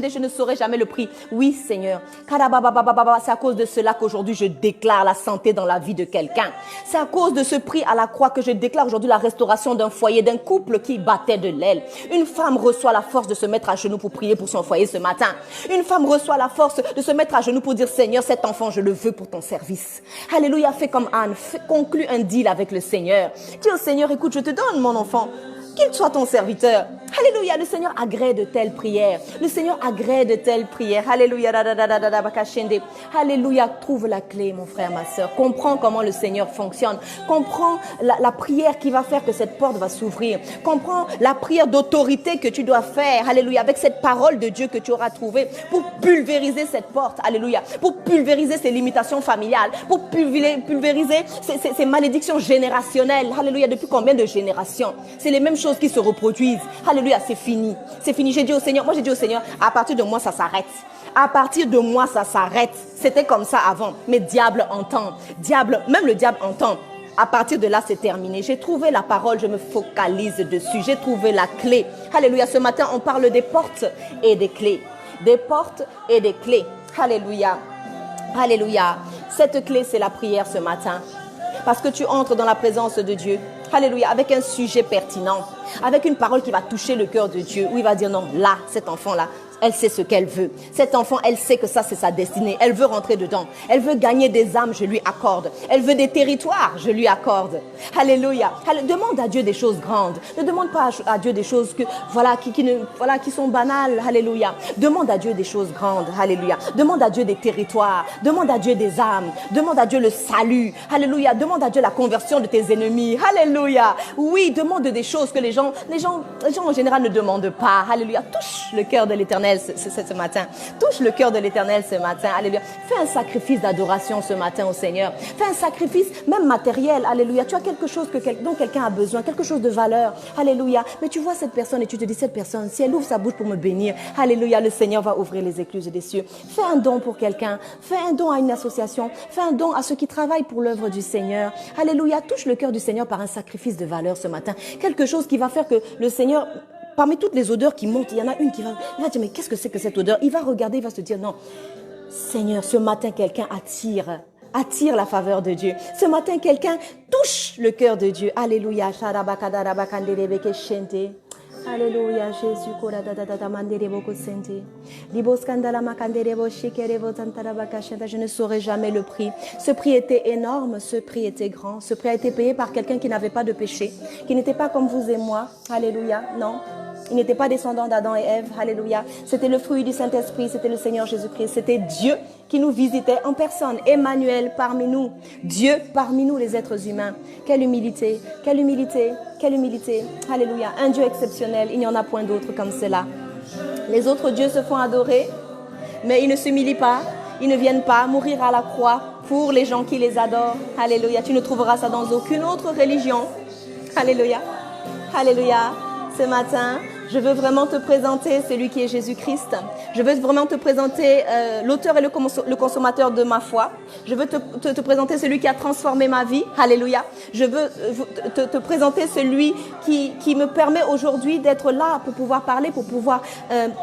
Je ne saurai jamais le prix. Oui, Seigneur. C'est à cause de cela qu'aujourd'hui je déclare la santé dans la vie de quelqu'un. C'est à cause de ce prix à la croix que je déclare aujourd'hui la restauration d'un foyer, d'un couple qui battait de l'aile. Une femme reçoit la force de se mettre à genoux pour prier pour son foyer ce matin. Une femme reçoit la force de se mettre à genoux pour dire, Seigneur, cet enfant, je le veux pour ton service. Alléluia, fais comme Anne, conclue un deal avec le Seigneur. Dis au Seigneur, écoute, je te donne mon enfant. Qu'il soit ton serviteur. Alléluia, le Seigneur agrée de telles prières. Le Seigneur agrée de telles prières. Alléluia. Alléluia, trouve la clé, mon frère, ma sœur. Comprends comment le Seigneur fonctionne. Comprends la prière qui va faire que cette porte va s'ouvrir. Comprends la prière d'autorité que tu dois faire. Alléluia, avec cette parole de Dieu que tu auras trouvée pour pulvériser cette porte. Alléluia, pour pulvériser ces limitations familiales, pour pulvériser ces malédictions générationnelles. Alléluia, depuis combien de générations? C'est les mêmes choses qui se reproduisent. Alléluia, c'est fini. C'est fini. J'ai dit au Seigneur, à partir de moi, ça s'arrête. À partir de moi, ça s'arrête. C'était comme ça avant. Mais diable entend. Même le diable entend. À partir de là, c'est terminé. J'ai trouvé la parole, je me focalise dessus. J'ai trouvé la clé. Alléluia. Ce matin, on parle des portes et des clés. Des portes et des clés. Alléluia. Alléluia. Cette clé, c'est la prière ce matin. Parce que tu entres dans la présence de Dieu. Alléluia. Avec un sujet pertinent. Avec une parole qui va toucher le cœur de Dieu. Où il va dire non, là, cet enfant-là, elle sait ce qu'elle veut. Cet enfant, elle sait que ça, c'est sa destinée. Elle veut rentrer dedans. Elle veut gagner des âmes, je lui accorde. Elle veut des territoires, je lui accorde. Alléluia. Demande à Dieu des choses grandes. Ne demande pas à Dieu des choses qui sont banales. Alléluia. Demande à Dieu des choses grandes. Alléluia. Demande à Dieu des territoires. Demande à Dieu des âmes. Demande à Dieu le salut. Alléluia. Demande à Dieu la conversion de tes ennemis. Alléluia. Oui, demande des choses que les gens en général ne demandent pas. Alléluia. Touche le cœur de l'Éternel ce matin. Touche le cœur de l'Éternel ce matin. Alléluia. Fais un sacrifice d'adoration ce matin au Seigneur. Fais un sacrifice même matériel. Alléluia. Tu as quelque chose dont quelqu'un a besoin, quelque chose de valeur. Alléluia. Mais tu vois cette personne et tu te dis, cette personne, si elle ouvre sa bouche pour me bénir, alléluia, le Seigneur va ouvrir les écluses des cieux. Fais un don pour quelqu'un. Fais un don à une association. Fais un don à ceux qui travaillent pour l'œuvre du Seigneur. Alléluia. Touche le cœur du Seigneur par un sacrifice de valeur ce matin. Quelque chose qui va faire que le Seigneur... Parmi toutes les odeurs qui montent, il y en a une il va dire, mais qu'est-ce que c'est que cette odeur? Il va regarder, il va se dire, non, Seigneur, ce matin, quelqu'un attire la faveur de Dieu. Ce matin, quelqu'un touche le cœur de Dieu. Alléluia. Alléluia, Jésus. Je ne saurais jamais le prix. Ce prix était énorme, ce prix était grand. Ce prix a été payé par quelqu'un qui n'avait pas de péché, qui n'était pas comme vous et moi. Alléluia, non. Il n'était pas descendant d'Adam et Ève. Alléluia. C'était le fruit du Saint-Esprit, c'était le Seigneur Jésus-Christ. C'était Dieu qui nous visitait en personne. Emmanuel parmi nous. Dieu parmi nous, les êtres humains. Quelle humilité, quelle humilité, quelle humilité. Alléluia. Un Dieu exceptionnel. Il n'y en a point d'autre comme cela. Les autres dieux se font adorer, mais ils ne s'humilient pas. Ils ne viennent pas mourir à la croix pour les gens qui les adorent. Alléluia. Tu ne trouveras ça dans aucune autre religion. Alléluia. Alléluia. Ce matin, je veux vraiment te présenter celui qui est Jésus-Christ. Je veux vraiment te présenter l'auteur et le consommateur de ma foi. Je veux te présenter celui qui a transformé ma vie. Alléluia. Je veux te présenter celui qui me permet aujourd'hui d'être là pour pouvoir parler, pour pouvoir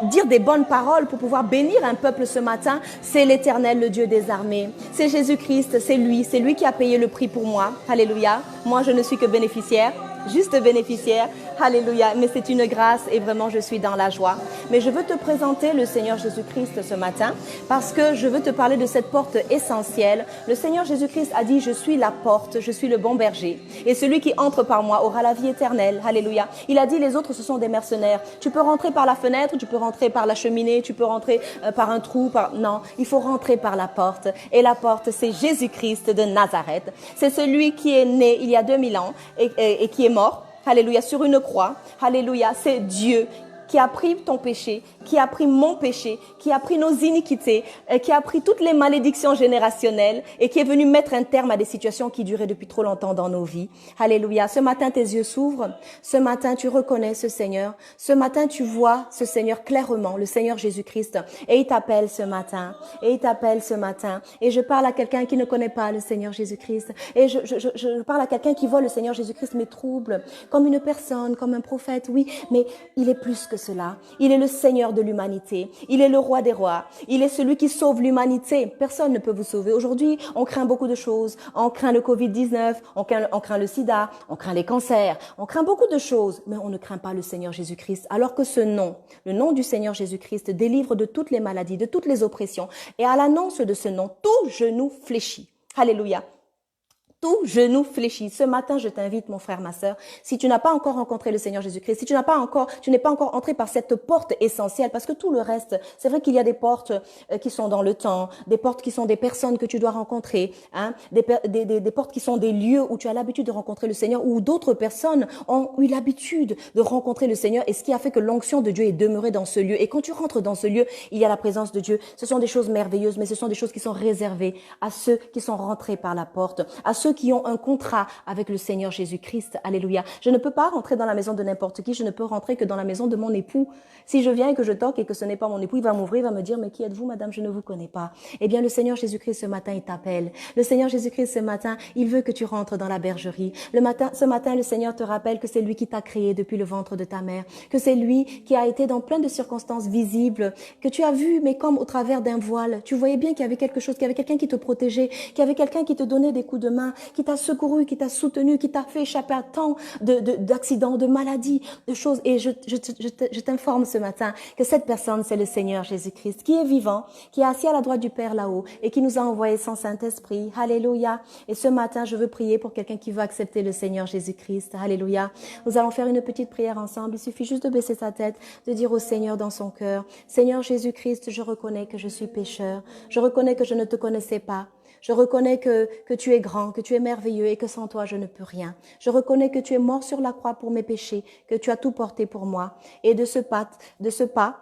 dire des bonnes paroles, pour pouvoir bénir un peuple ce matin. C'est l'Éternel, le Dieu des armées. C'est Jésus-Christ, c'est lui qui a payé le prix pour moi. Alléluia. Moi, je ne suis que bénéficiaire. Juste bénéficiaire, alléluia, mais c'est une grâce et vraiment je suis dans la joie. Mais je veux te présenter le Seigneur Jésus-Christ ce matin parce que je veux te parler de cette porte essentielle. Le Seigneur Jésus-Christ a dit, je suis la porte, je suis le bon berger et celui qui entre par moi aura la vie éternelle, alléluia. Il a dit, les autres ce sont des mercenaires. Tu peux rentrer par la fenêtre, tu peux rentrer par la cheminée, tu peux rentrer par un trou, non, il faut rentrer par la porte et la porte c'est Jésus-Christ de Nazareth. C'est celui qui est né il y a 2000 ans et qui est mort, alléluia, sur une croix, alléluia, c'est Dieu qui a pris ton péché, qui a pris mon péché, qui a pris nos iniquités, qui a pris toutes les malédictions générationnelles et qui est venu mettre un terme à des situations qui duraient depuis trop longtemps dans nos vies. Alléluia. Ce matin, tes yeux s'ouvrent. Ce matin, tu reconnais ce Seigneur. Ce matin, tu vois ce Seigneur clairement, le Seigneur Jésus-Christ. Et il t'appelle ce matin. Et il t'appelle ce matin. Et je parle à quelqu'un qui ne connaît pas le Seigneur Jésus-Christ. Et je parle à quelqu'un qui voit le Seigneur Jésus-Christ mais trouble, comme une personne, comme un prophète, oui, mais il est plus que cela. Il est le Seigneur de l'humanité. Il est le roi des rois. Il est celui qui sauve l'humanité. Personne ne peut vous sauver. Aujourd'hui, on craint beaucoup de choses. On craint le Covid-19, on craint le sida, on craint les cancers, on craint beaucoup de choses, mais on ne craint pas le Seigneur Jésus-Christ. Alors que ce nom, le nom du Seigneur Jésus-Christ délivre de toutes les maladies, de toutes les oppressions. Et à l'annonce de ce nom, tout genou fléchit. Alléluia. tout genou fléchit. Ce matin, je t'invite, mon frère, ma sœur, si tu n'as pas encore rencontré le Seigneur Jésus-Christ, si tu n'es pas encore entré par cette porte essentielle, parce que tout le reste, c'est vrai qu'il y a des portes qui sont dans le temps, des portes qui sont des personnes que tu dois rencontrer, hein, des portes qui sont des lieux où tu as l'habitude de rencontrer le Seigneur, où d'autres personnes ont eu l'habitude de rencontrer le Seigneur, et ce qui a fait que l'onction de Dieu est demeurée dans ce lieu. Et quand tu rentres dans ce lieu, il y a la présence de Dieu. Ce sont des choses merveilleuses, mais ce sont des choses qui sont réservées à ceux qui sont rentrés par la porte, à ceux qui ont un contrat avec le Seigneur Jésus-Christ. Alléluia. Je ne peux pas rentrer dans la maison de n'importe qui, je ne peux rentrer que dans la maison de mon époux. Si je viens et que je toque et que ce n'est pas mon époux, il va m'ouvrir, il va me dire, mais qui êtes-vous, madame, je ne vous connais pas. Eh bien, le Seigneur Jésus-Christ, ce matin, il t'appelle. Le Seigneur Jésus-Christ, ce matin, il veut que tu rentres dans la bergerie. Ce matin, le Seigneur te rappelle que c'est lui qui t'a créé depuis le ventre de ta mère, que c'est lui qui a été dans plein de circonstances visibles, que tu as vu, mais comme au travers d'un voile. Tu voyais bien qu'il y avait quelque chose, qu'il y avait quelqu'un qui te protégeait, qu'il y avait quelqu'un qui te donnait des coups de main, qui t'a secouru, qui t'a soutenu, qui t'a fait échapper à tant d'accidents, de maladies, de choses. Et je t'informe ce matin que cette personne, c'est le Seigneur Jésus-Christ, qui est vivant, qui est assis à la droite du Père là-haut et qui nous a envoyé son Saint-Esprit. Alléluia. Et ce matin, je veux prier pour quelqu'un qui veut accepter le Seigneur Jésus-Christ. Alléluia. Nous allons faire une petite prière ensemble. Il suffit juste de baisser sa tête, de dire au Seigneur dans son cœur, Seigneur Jésus-Christ, je reconnais que je suis pécheur. Je reconnais que je ne te connaissais pas. Je reconnais que tu es grand, que tu es merveilleux et que sans toi, je ne peux rien. Je reconnais que tu es mort sur la croix pour mes péchés, que tu as tout porté pour moi. Et de ce pas,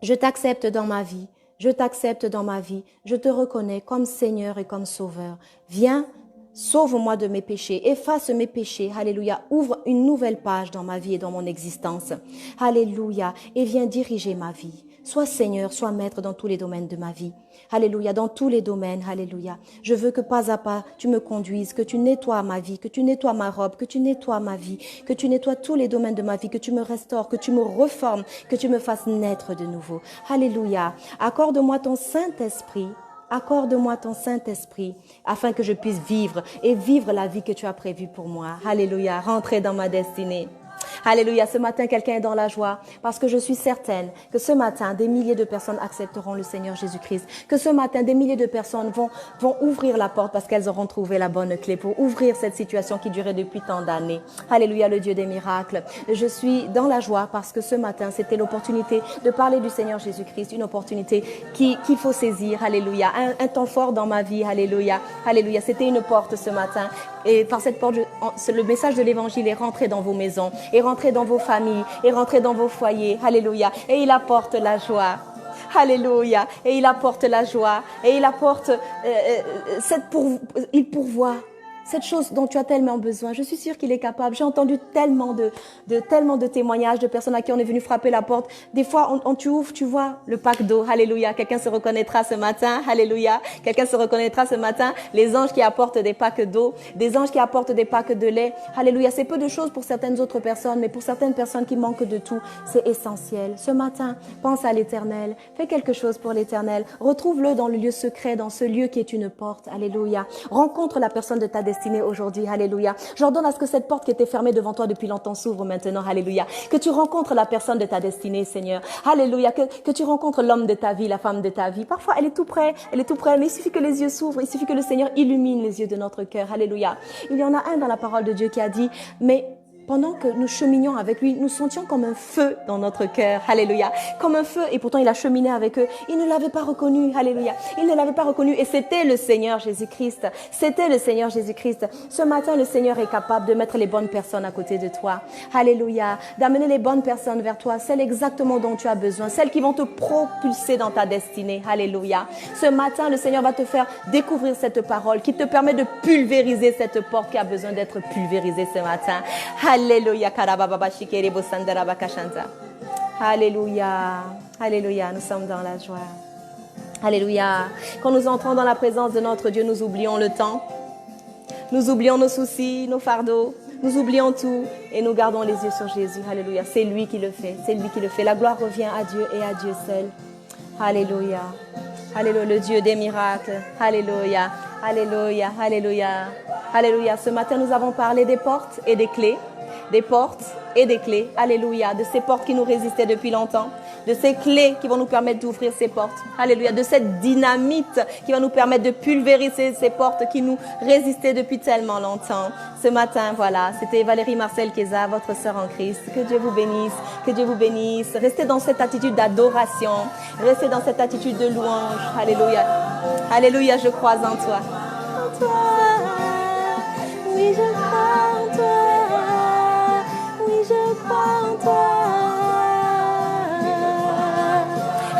je t'accepte dans ma vie. Je t'accepte dans ma vie. Je te reconnais comme Seigneur et comme Sauveur. Viens, sauve-moi de mes péchés, efface mes péchés, alléluia, ouvre une nouvelle page dans ma vie et dans mon existence, alléluia, et viens diriger ma vie. Sois Seigneur, sois Maître dans tous les domaines de ma vie, alléluia, dans tous les domaines, alléluia. Je veux que pas à pas tu me conduises, que tu nettoies ma vie, que tu nettoies ma robe, que tu nettoies ma vie, que tu nettoies tous les domaines de ma vie, que tu me restaures, que tu me reformes, que tu me fasses naître de nouveau, alléluia. Accorde-moi ton Saint-Esprit. Accorde-moi ton Saint-Esprit afin que je puisse vivre la vie que tu as prévue pour moi. Alléluia, rentrer dans ma destinée. Alléluia, ce matin, quelqu'un est dans la joie parce que je suis certaine que ce matin, des milliers de personnes accepteront le Seigneur Jésus-Christ. Que ce matin, des milliers de personnes vont ouvrir la porte parce qu'elles auront trouvé la bonne clé pour ouvrir cette situation qui durait depuis tant d'années. Alléluia, le Dieu des miracles. Je suis dans la joie parce que ce matin, c'était l'opportunité de parler du Seigneur Jésus-Christ, une opportunité qu'il faut saisir. Alléluia, un temps fort dans ma vie. Alléluia, alléluia. C'était une porte ce matin et par cette porte, le message de l'Évangile est rentré dans vos maisons, est rentré dans vos familles, est rentré dans vos foyers. Alléluia. Et il apporte la joie. Alléluia. Et il apporte la joie. Et il apporte il pourvoit cette chose dont tu as tellement besoin. Je suis sûre qu'il est capable. J'ai entendu tellement de témoignages de personnes à qui on est venu frapper la porte. Des fois, tu ouvres, tu vois le pack d'eau. Alléluia. Quelqu'un se reconnaîtra ce matin. Alléluia. Quelqu'un se reconnaîtra ce matin. Les anges qui apportent des packs d'eau, des anges qui apportent des packs de lait. Alléluia. C'est peu de choses pour certaines autres personnes, mais pour certaines personnes qui manquent de tout, c'est essentiel. Ce matin, pense à l'Éternel. Fais quelque chose pour l'Éternel. Retrouve-le dans le lieu secret, dans ce lieu qui est une porte. Alléluia. Rencontre la personne de ta destinée aujourd'hui, alléluia. J'ordonne à ce que cette porte qui était fermée devant toi depuis longtemps s'ouvre maintenant, alléluia. Que tu rencontres la personne de ta destinée, Seigneur, alléluia. Que tu rencontres l'homme de ta vie, la femme de ta vie. Parfois, elle est tout près, mais il suffit que les yeux s'ouvrent, il suffit que le Seigneur illumine les yeux de notre cœur, alléluia. Il y en a un dans la parole de Dieu qui a dit, mais pendant que nous cheminions avec lui, nous sentions comme un feu dans notre cœur. Alléluia. Comme un feu. Et pourtant, il a cheminé avec eux. Il ne l'avait pas reconnu. Alléluia. Il ne l'avait pas reconnu. Et c'était le Seigneur Jésus-Christ. C'était le Seigneur Jésus-Christ. Ce matin, le Seigneur est capable de mettre les bonnes personnes à côté de toi. Alléluia. D'amener les bonnes personnes vers toi. Celles exactement dont tu as besoin. Celles qui vont te propulser dans ta destinée. Alléluia. Ce matin, le Seigneur va te faire découvrir cette parole qui te permet de pulvériser cette porte qui a besoin d'être pulvérisée ce matin. Alléluia. Alléluia. Alléluia. Nous sommes dans la joie. Alléluia. Quand nous entrons dans la présence de notre Dieu, nous oublions le temps. Nous oublions nos soucis, nos fardeaux. Nous oublions tout et nous gardons les yeux sur Jésus. Alléluia. C'est lui qui le fait. C'est lui qui le fait. La gloire revient à Dieu et à Dieu seul. Alléluia. Alléluia. Le Dieu des miracles. Alléluia. Alléluia. Alléluia. Alléluia. Ce matin, nous avons parlé des portes et des clés. Des portes et des clés. Alléluia. De ces portes qui nous résistaient depuis longtemps. de ces clés qui vont nous permettre d'ouvrir ces portes. Alléluia, de cette dynamite qui va nous permettre de pulvériser ces portes qui nous résistaient depuis tellement longtemps. Ce matin, voilà, c'était Valérie Marcel Keza, votre sœur en Christ. Que Dieu vous bénisse, que Dieu vous bénisse. Restez dans cette attitude d'adoration, restez dans cette attitude de louange. Alléluia, alléluia, je crois en toi. En toi, oui, je crois en toi, oui, je crois en toi.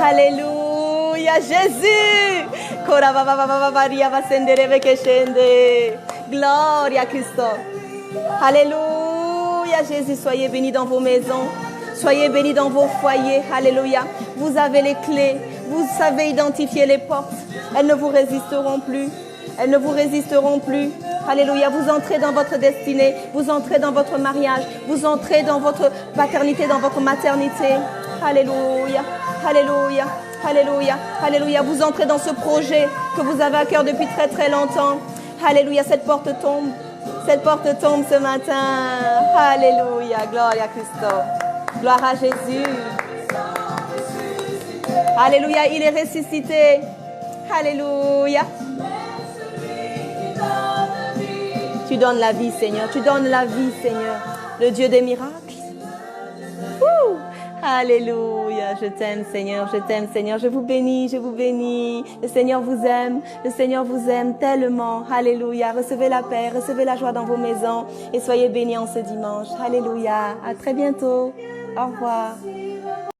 Alléluia, Jésus. Gloria a Cristo. Alléluia, Jésus, soyez bénis dans vos maisons. Soyez bénis dans vos foyers. Alléluia. Vous avez les clés. Vous savez identifier les portes. Elles ne vous résisteront plus. Elles ne vous résisteront plus. Alléluia. Vous entrez dans votre destinée. Vous entrez dans votre mariage. Vous entrez dans votre paternité, dans votre maternité. Alléluia. Alléluia. Alléluia. Alléluia. Vous entrez dans ce projet que vous avez à cœur depuis très très longtemps. Alléluia. Cette porte tombe. Cette porte tombe ce matin. Alléluia. Gloria a Cristo. Gloire à Jésus. Alléluia. Il est ressuscité. Alléluia. Tu donnes la vie, Seigneur. Tu donnes la vie, Seigneur. Le Dieu des miracles. Ouh. Alléluia, je t'aime Seigneur, je t'aime Seigneur, je vous bénis, je vous bénis. Le Seigneur vous aime tellement. Alléluia, recevez la paix, recevez la joie dans vos maisons et soyez bénis en ce dimanche. Alléluia, à très bientôt, au revoir.